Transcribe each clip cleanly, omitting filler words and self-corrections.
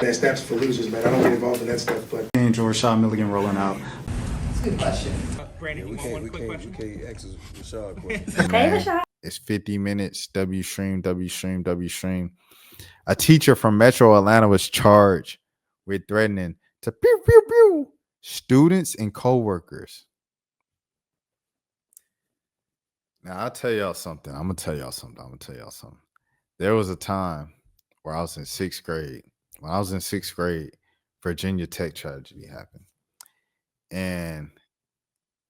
That snaps for losers, man. I don't get involved in that stuff, but. And Rashad Milligan rolling out. That's a good question. Brandon, you want one quick question? We can't ask Rashad questions. Okay, Rashad. It's 50 minutes. W stream, W stream, W stream. A teacher from Metro Atlanta was charged with threatening to pew, pew, pew students and co-workers. Now, I'll tell y'all something. I'm going to tell y'all something. There was a time where I was in sixth grade. When I was in sixth grade, Virginia Tech tragedy happened. And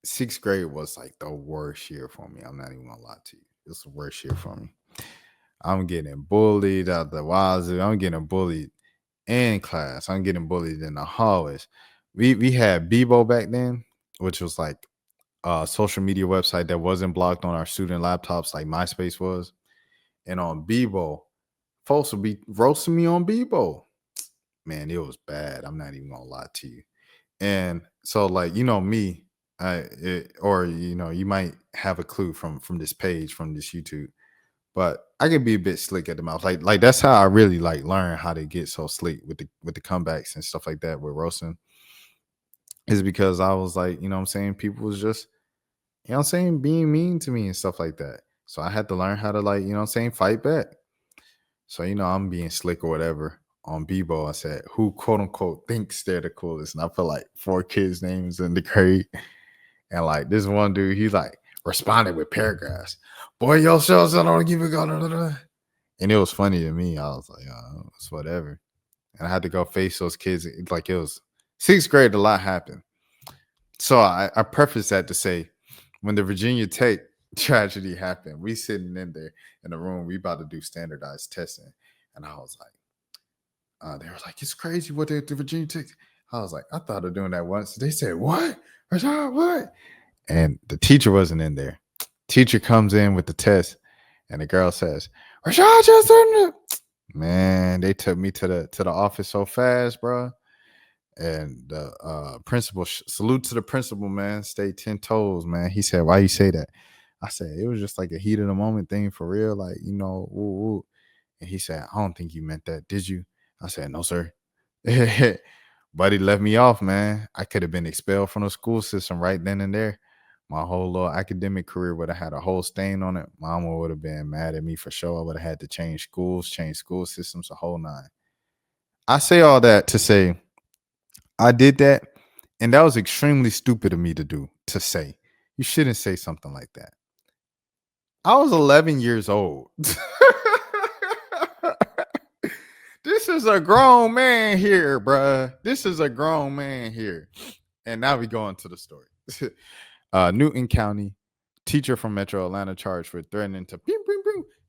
sixth grade was like the worst year for me. I'm not even going to lie to you. It's the worst year for me. I'm getting bullied out the wazoo. I'm getting bullied in class. I'm getting bullied in the hallways. We had Bebo back then, which was like a social media website that wasn't blocked on our student laptops like MySpace was. And on Bebo, folks would be roasting me on Bebo. Man, it was bad. I'm not even gonna lie to you. And so, like, you know me, you might have a clue from this page, from this YouTube. But I can be a bit slick at the mouth. Like that's how I really like learn how to get so slick with the comebacks and stuff like that with roasting. Is because I was like, you know what I'm saying, people was just, you know what I'm saying, being mean to me and stuff like that. So I had to learn how to, like, you know what I'm saying, fight back. So, you know, I'm being slick or whatever. On Bebo, I said, who quote unquote thinks they're the coolest? And I put like 4 kids' names in the grade. And like this one dude, he like responded with paragraphs. Boy, yo, shells, I don't give a god. And it was funny to me. I was like, oh, it's whatever. And I had to go face those kids. It was sixth grade, a lot happened. So I preface that to say, when the Virginia Tech tragedy happened, we sitting in there in the room, we about to do standardized testing. And I was like, they were like, it's crazy what they do Virginia Tech. I was like, I thought of doing that once. They said, what? Rashad, what? And the teacher wasn't in there. Teacher comes in with the test, and the girl says, Rashad just turned it. Man, they took me to the office so fast, bro. And the principal, salute to the principal, man. Stay 10 toes, man. He said, why you say that? I said, it was just like a heat of the moment thing for real. Like, you know, woo, woo. And he said, I don't think you meant that. Did you? I said, no, sir. But he left me off, man. I could have been expelled from the school system right then and there. My whole little academic career would have had a whole stain on it. Mama would have been mad at me for sure. I would have had to change schools, change school systems, a whole nine. I say all that to say I did that, and that was extremely stupid of me to say. You shouldn't say something like that. I was 11 years old. This is a grown man here, bruh. This is a grown man here. And now we go into the story. Newton County, teacher from Metro Atlanta charged for threatening to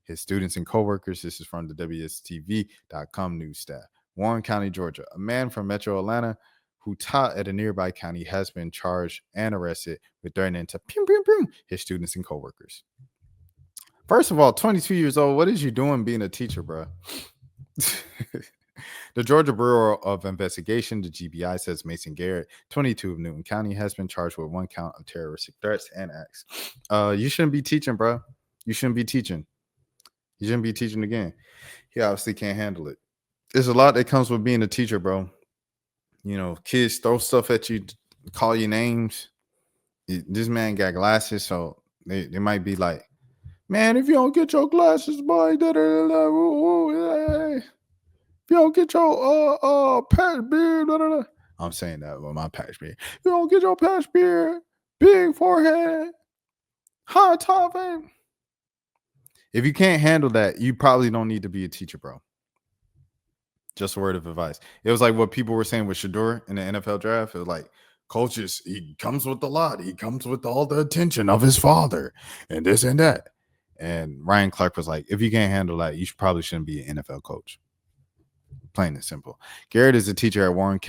his students and coworkers. This is from the WSTV.com news staff. Warren County, Georgia. A man from Metro Atlanta who taught at a nearby county has been charged and arrested with threatening to his students and coworkers. First of all, 22 years old. What is you doing being a teacher, bro? The Georgia Bureau of Investigation, the GBI, says Mason Garrett, 22 of Newton County, has been charged with 1 count of terroristic threats and acts. You shouldn't be teaching, bro. You shouldn't be teaching. You shouldn't be teaching again. He obviously can't handle it. There's a lot that comes with being a teacher, bro. You know, kids throw stuff at you, call you names. This man got glasses, so they might be like, man, if you don't get your glasses, boy, if you don't get your patch beard, I'm saying that with my patch beard. You don't get your patch beard, big forehead, high top, man. If you can't handle that, you probably don't need to be a teacher, bro. Just a word of advice. It was like what people were saying with Shador in the NFL draft. It was like, coaches, he comes with a lot. He comes with all the attention of his father and this and that. And Ryan Clark was like, if you can't handle that, you probably shouldn't be an NFL coach. Plain and simple. Garrett is a teacher at Warren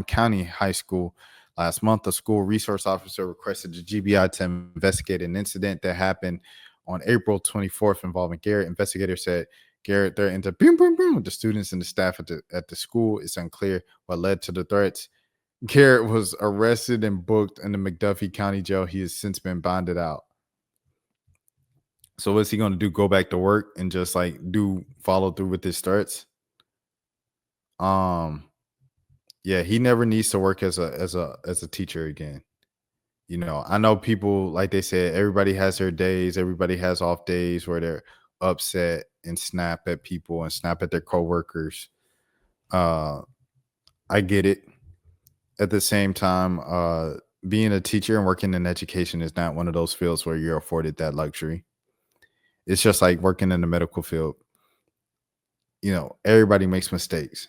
County High School. Last month, a school resource officer requested the GBI to investigate an incident that happened on April 24th involving Garrett. Investigators said Garrett threatened to the students and the staff at the school. It's unclear what led to the threats. Garrett was arrested and booked in the McDuffie County Jail. He has since been bonded out. So what's he going to do? Go back to work and just like follow through with his threats? Yeah, he never needs to work as a teacher again. You know, I know people, like they said, everybody has their days, everybody has off days where they're upset and snap at people and snap at their coworkers. I get it. At the same time, being a teacher and working in education is not one of those fields where you're afforded that luxury. It's just like working in the medical field. You know, everybody makes mistakes.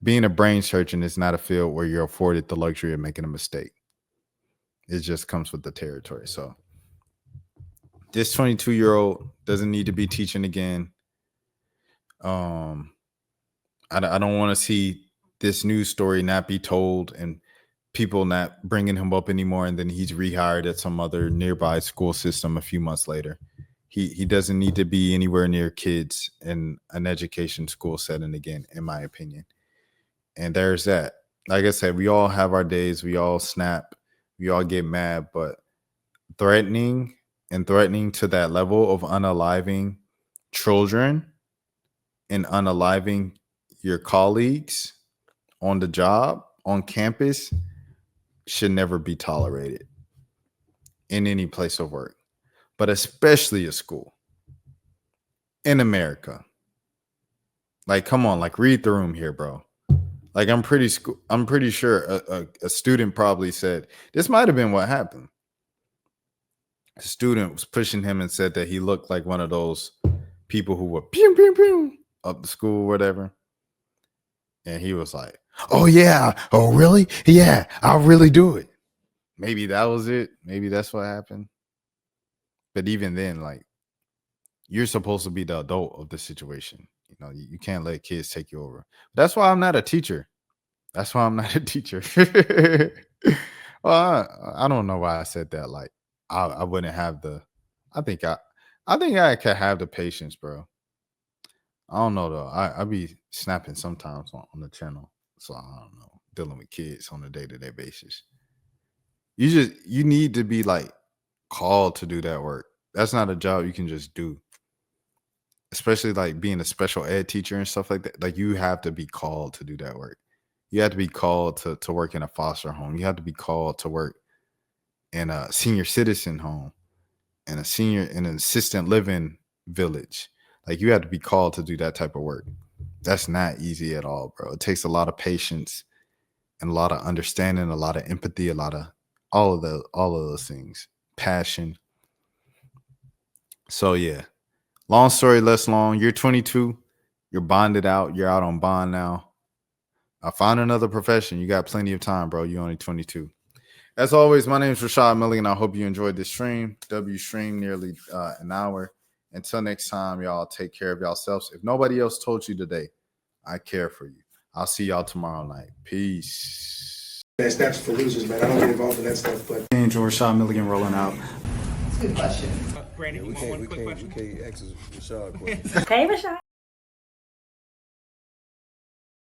Being a brain surgeon is not a field where you're afforded the luxury of making a mistake. It just comes with the territory. So this 22-year-old doesn't need to be teaching again. I don't want to see this news story not be told and people not bringing him up anymore, and then he's rehired at some other nearby school system a few months later. He doesn't need to be anywhere near kids in an education school setting again, in my opinion. And there's that. Like I said, we all have our days. We all snap. We all get mad. But threatening to that level of unaliving children and unaliving your colleagues on the job, on campus, should never be tolerated in any place of work, but especially a school in America. Like, come on, like read the room here, bro. Like, I'm pretty sure a student probably said, this might have been what happened. A student was pushing him and said that he looked like one of those people who were pew, pew, pew, up the school, whatever. And he was like, oh, yeah. Oh, really? Yeah, I'll really do it. Maybe that was it. Maybe that's what happened. But even then, like, you're supposed to be the adult of the situation. You know, you can't let kids take you over. That's why I'm not a teacher. That's why I'm not a teacher. Well, I don't know why I said that. Like, I wouldn't have the. I think I could have the patience, bro. I don't know though. I be snapping sometimes on the channel, so I don't know. Dealing with kids on a day-to-day basis. You need to be like called to do that work. That's not a job you can just do. Especially like being a special ed teacher and stuff like that. Like, you have to be called to do that work. You have to be called to work in a foster home. You have to be called to work in a senior citizen home and an assistant living village. Like, you have to be called to do that type of work. That's not easy at all, bro. It takes a lot of patience and a lot of understanding, a lot of empathy, a lot of all of those things, passion. So yeah, long story less long. You're 22. You're bonded out. You're out on bond now. Find another profession. You got plenty of time, bro. You're only 22. As always, my name is Rashad Milligan. I hope you enjoyed this stream. Stream nearly an hour. Until next time, y'all take care of yourselves. If nobody else told you today, I care for you. I'll see y'all tomorrow night. Peace. That's for losers, man. I don't get involved in that stuff, but. Angel Rashad Milligan rolling out. That's a good question. Brandon, We one quick can't question. ask Rashad a question. Hey, Rashad.